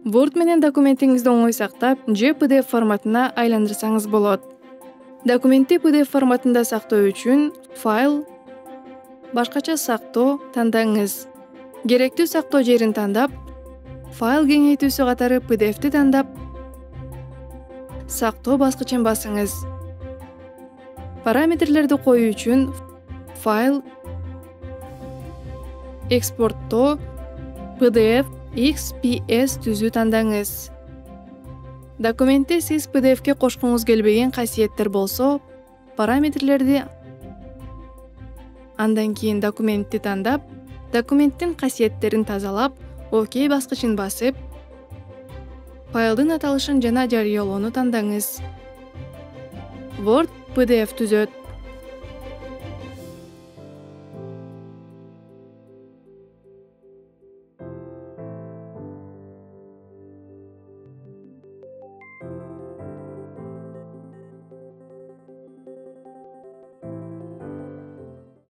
Word менен документиңизди оңой сактап, же PDF форматына айландырсаңыз болот. Документти PDF форматында сактоо үчүн файл, башкача сактоо тандаңыз. Керектүү сактоо жерин тандап, файл кеңейтүүсү катары PDF'ти тандап, сактоо баскычын басыңыз. Параметрлерди коюу үчүн файл, экспорттоо, PDF, XPS түзүү тандаңыз. Документте сиз PDF-ке кошкуңуз келбеген касиеттер болсо, параметрлерди андан кийин документти тандап, документтин касиеттерин тазалап, ОК баскычын басып, файлдын аталышын жана жарыялоону тандаңыз. Word PDF түзөт.